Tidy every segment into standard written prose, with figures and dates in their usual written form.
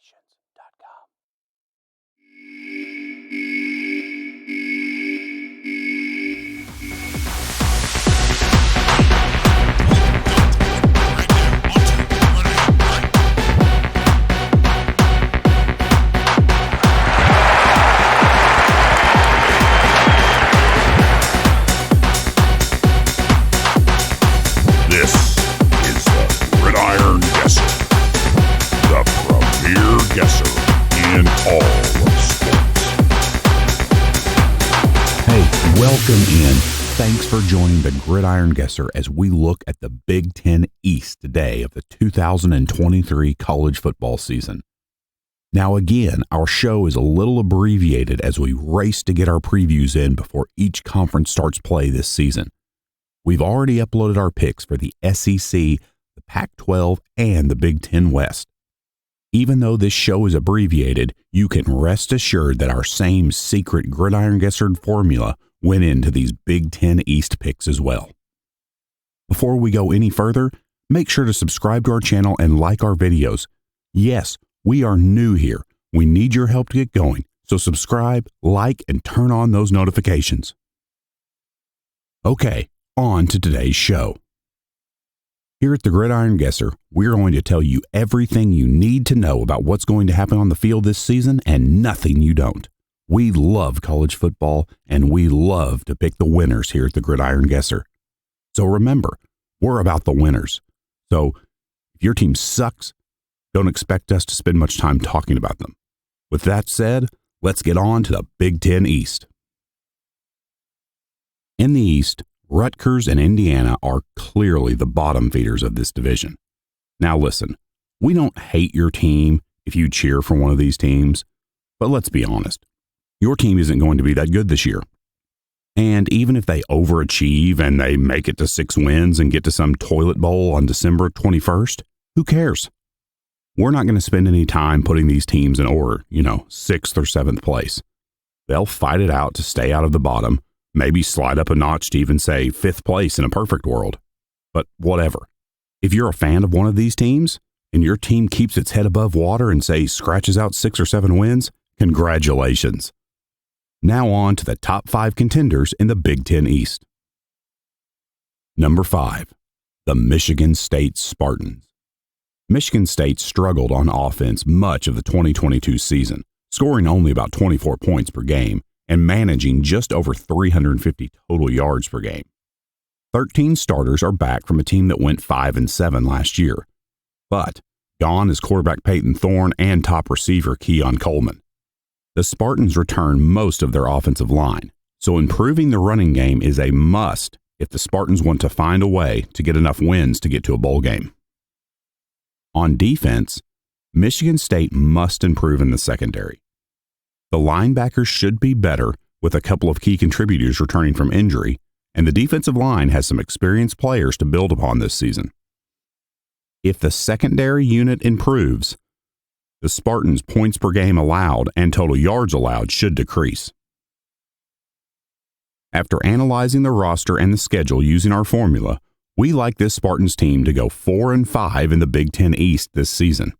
notifications.com. This is the Gridiron Guesser, the premier guesser in all of sports. Hey, welcome in. Thanks for joining the Gridiron Guesser as we look at the Big Ten East today of the 2023 college football season. Now again, our show is a little abbreviated as we race to get our previews in before each conference starts play this season. We've already uploaded our picks for the SEC, the Pac-12, and the Big Ten West. Even though this show is abbreviated, you can rest assured that our same secret Gridiron Guesser formula went into these Big Ten East picks as well. Before we go any further, make sure to subscribe to our channel and like our videos. Yes, we are new here. We need your help to get going, so subscribe, like, and turn on those notifications. Okay. On to today's show. Here at the Gridiron Guesser, we're going to tell you everything you need to know about what's going to happen on the field this season and nothing you don't. We love college football and we love to pick the winners here at the Gridiron Guesser. So remember, we're about the winners. So if your team sucks, don't expect us to spend much time talking about them. With that said, let's get on to the Big Ten East. In the East, Rutgers and Indiana are clearly the bottom feeders of this division. Now listen, we don't hate your team if you cheer for one of these teams, but let's be honest, your team isn't going to be that good this year. And even if they overachieve and they make it to 6 wins and get to some toilet bowl on December 21st, who cares? We're not going to spend any time putting these teams in order, 6th or 7th place. They'll fight it out to stay out of the bottom. Maybe slide up a notch to even say 5th place in a perfect world. But whatever. If you're a fan of one of these teams and your team keeps its head above water and say scratches out 6 or 7 wins, congratulations. Now on to the top 5 contenders in the Big Ten East. Number 5, the Michigan State Spartans. Michigan State struggled on offense much of the 2022 season, scoring only about 24 points per game and managing just over 350 total yards per game. 13 starters are back from a team that went 5-7 last year. But gone is quarterback Peyton Thorne and top receiver Keon Coleman. The Spartans return most of their offensive line, so improving the running game is a must if the Spartans want to find a way to get enough wins to get to a bowl game. On defense, Michigan State must improve in the secondary. The linebackers should be better with a couple of key contributors returning from injury, and the defensive line has some experienced players to build upon this season. If the secondary unit improves, the Spartans' points per game allowed and total yards allowed should decrease. After analyzing the roster and the schedule using our formula, we like this Spartans team to go 4-5 in the Big Ten East this season.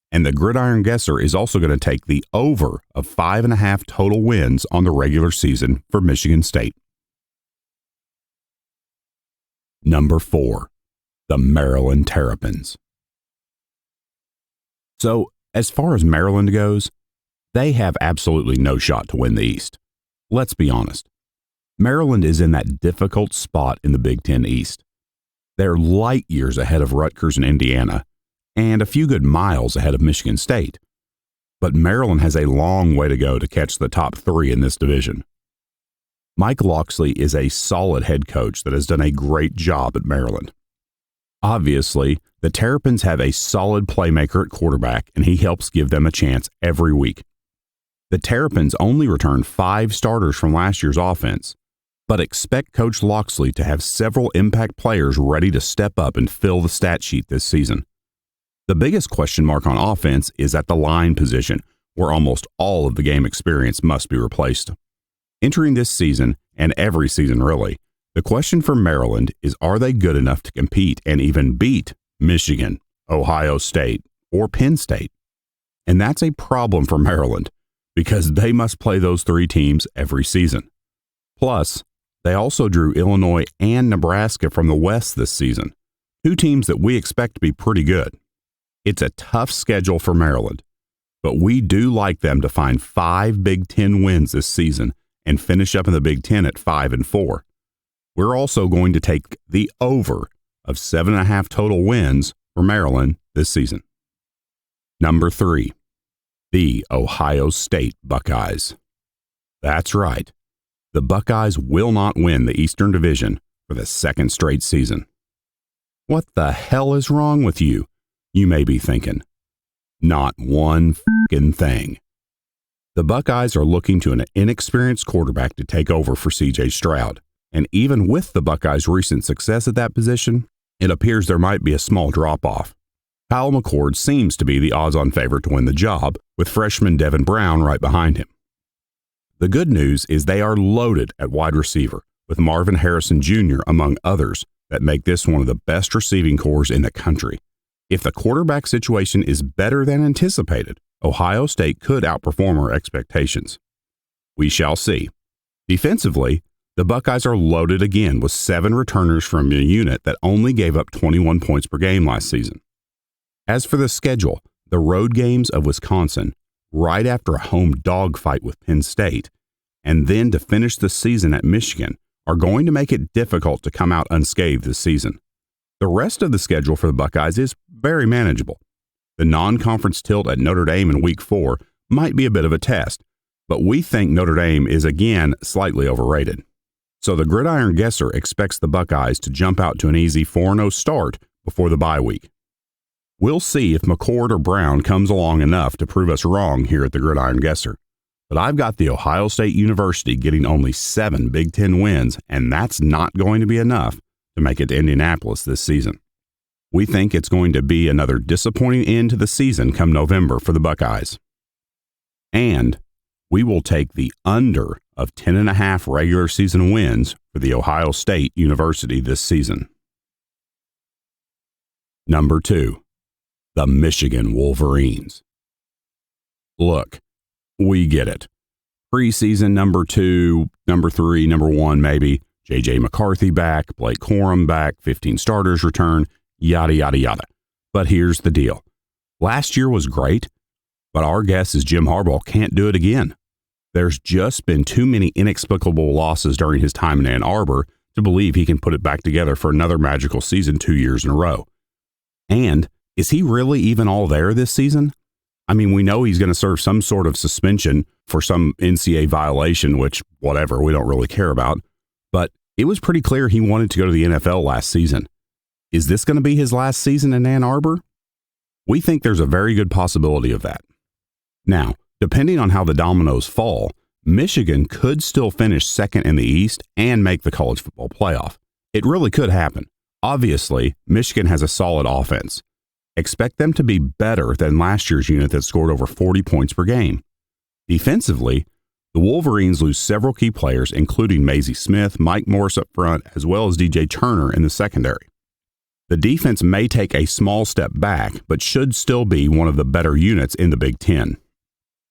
And the Gridiron Guesser is also going to take the over of 5.5 total wins on the regular season for Michigan State. Number 4, the Maryland Terrapins. So, as far as Maryland goes, they have absolutely no shot to win the East. Let's be honest. Maryland is in that difficult spot in the Big Ten East. They're light years ahead of Rutgers and Indiana, and a few good miles ahead of Michigan State. But Maryland has a long way to go to catch the top 3 in this division. Mike Locksley is a solid head coach that has done a great job at Maryland. Obviously, the Terrapins have a solid playmaker at quarterback, and he helps give them a chance every week. The Terrapins only returned 5 starters from last year's offense, but expect Coach Locksley to have several impact players ready to step up and fill the stat sheet this season. The biggest question mark on offense is at the line position, where almost all of the game experience must be replaced. Entering this season, and every season really, the question for Maryland is, are they good enough to compete and even beat Michigan, Ohio State, or Penn State? And that's a problem for Maryland because they must play those three teams every season. Plus, they also drew Illinois and Nebraska from the West this season, two teams that we expect to be pretty good. It's a tough schedule for Maryland, but we do like them to find 5 Big Ten wins this season and finish up in the Big Ten at 5-4. We're also going to take the over of 7.5 total wins for Maryland this season. Number 3, the Ohio State Buckeyes. That's right. The Buckeyes will not win the Eastern Division for the second straight season. What the hell is wrong with you? You may be thinking. Not one f***ing thing. The Buckeyes are looking to an inexperienced quarterback to take over for C.J. Stroud, and even with the Buckeyes' recent success at that position, it appears there might be a small drop-off. Kyle McCord seems to be the odds-on favorite to win the job, with freshman Devin Brown right behind him. The good news is they are loaded at wide receiver, with Marvin Harrison Jr. among others that make this one of the best receiving corps in the country. If the quarterback situation is better than anticipated, Ohio State could outperform our expectations. We shall see. Defensively, the Buckeyes are loaded again with 7 returners from a unit that only gave up 21 points per game last season. As for the schedule, the road games of Wisconsin, right after a home dogfight with Penn State, and then to finish the season at Michigan, are going to make it difficult to come out unscathed this season. The rest of the schedule for the Buckeyes is very manageable. The non-conference tilt at Notre Dame in Week 4 might be a bit of a test, but we think Notre Dame is again slightly overrated. So the Gridiron Guesser expects the Buckeyes to jump out to an easy 4-0 start before the bye week. We'll see if McCord or Brown comes along enough to prove us wrong here at the Gridiron Guesser. But I've got the Ohio State University getting only 7 Big Ten wins, and that's not going to be enough to make it to Indianapolis this season. We think it's going to be another disappointing end to the season come November for the Buckeyes. And we will take the under of 10.5 regular season wins for the Ohio State University this season. Number 2, the Michigan Wolverines. Look, we get it. Preseason number 2, number 3, number 1 maybe, J.J. McCarthy back, Blake Corum back, 15 starters return, yada, yada, yada. But here's the deal. Last year was great, but our guess is Jim Harbaugh can't do it again. There's just been too many inexplicable losses during his time in Ann Arbor to believe he can put it back together for another magical season 2 years in a row. And is he really even all there this season? I mean, we know he's going to serve some sort of suspension for some NCAA violation, which, whatever, we don't really care about. But it was pretty clear he wanted to go to the NFL last season. Is this going to be his last season in Ann Arbor? We think there's a very good possibility of that. Now, depending on how the dominoes fall, Michigan could still finish second in the East and make the college football playoff. It really could happen. Obviously, Michigan has a solid offense. Expect them to be better than last year's unit that scored over 40 points per game. Defensively, the Wolverines lose several key players, including Maisie Smith, Mike Morris up front, as well as DJ Turner in the secondary. The defense may take a small step back, but should still be one of the better units in the Big Ten.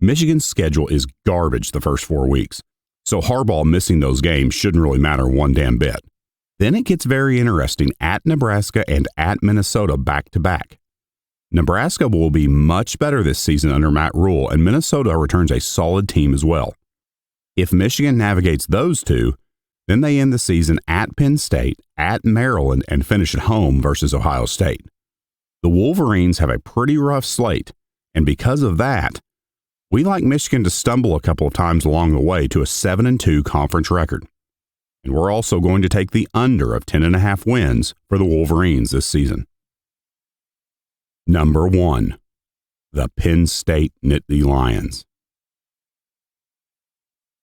Michigan's schedule is garbage the first 4 weeks, so Harbaugh missing those games shouldn't really matter one damn bit. Then it gets very interesting at Nebraska and at Minnesota back-to-back. Nebraska will be much better this season under Matt Rule, and Minnesota returns a solid team as well. If Michigan navigates those two, then they end the season at Penn State, at Maryland, and finish at home versus Ohio State. The Wolverines have a pretty rough slate, and because of that, we like Michigan to stumble a couple of times along the way to a 7-2 conference record. And we're also going to take the under of 10.5 wins for the Wolverines this season. Number 1, the Penn State Nittany Lions.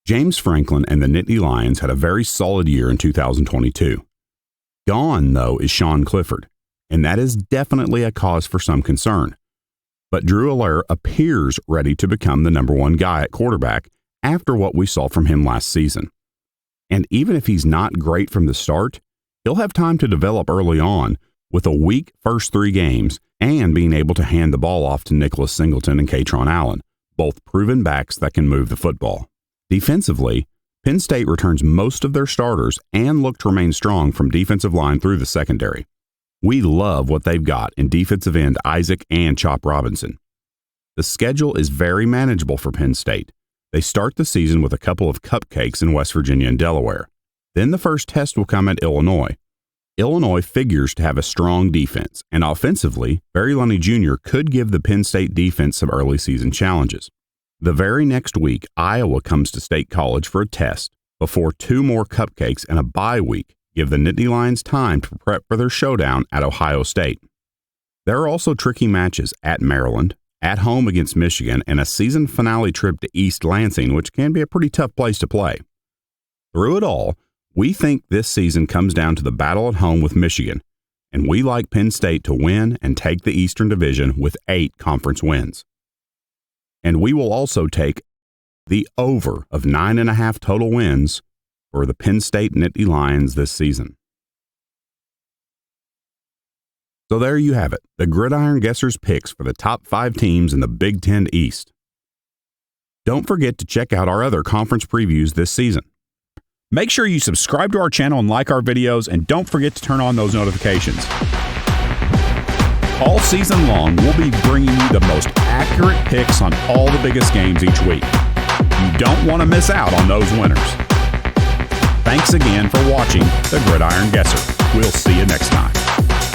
James Franklin and the Nittany Lions had a very solid year in 2022. Gone, though, is Sean Clifford, and that is definitely a cause for some concern. But Drew Allaire appears ready to become the number 1 guy at quarterback after what we saw from him last season. And even if he's not great from the start, he'll have time to develop early on with a weak first 3 games and being able to hand the ball off to Nicholas Singleton and Katron Allen, both proven backs that can move the football. Defensively, Penn State returns most of their starters and look to remain strong from defensive line through the secondary. We love what they've got in defensive end Isaac and Chop Robinson. The schedule is very manageable for Penn State. They start the season with a couple of cupcakes in West Virginia and Delaware. Then the first test will come at Illinois. Illinois figures to have a strong defense, and offensively, Barry Lunny Jr. could give the Penn State defense some early season challenges. The very next week, Iowa comes to State College for a test before 2 more cupcakes and a bye week give the Nittany Lions time to prep for their showdown at Ohio State. There are also tricky matches at Maryland, at home against Michigan, and a season finale trip to East Lansing, which can be a pretty tough place to play. Through it all, we think this season comes down to the battle at home with Michigan, and we like Penn State to win and take the Eastern Division with 8 conference wins. And we will also take the over of 9.5 total wins for the Penn State Nittany Lions this season. So there you have it, the Gridiron Guessers picks for the top 5 teams in the Big Ten East. Don't forget to check out our other conference previews this season. Make sure you subscribe to our channel and like our videos, and don't forget to turn on those notifications. All season long, we'll be bringing you the most accurate picks on all the biggest games each week. You don't want to miss out on those winners. Thanks again for watching the Gridiron Guesser. We'll see you next time.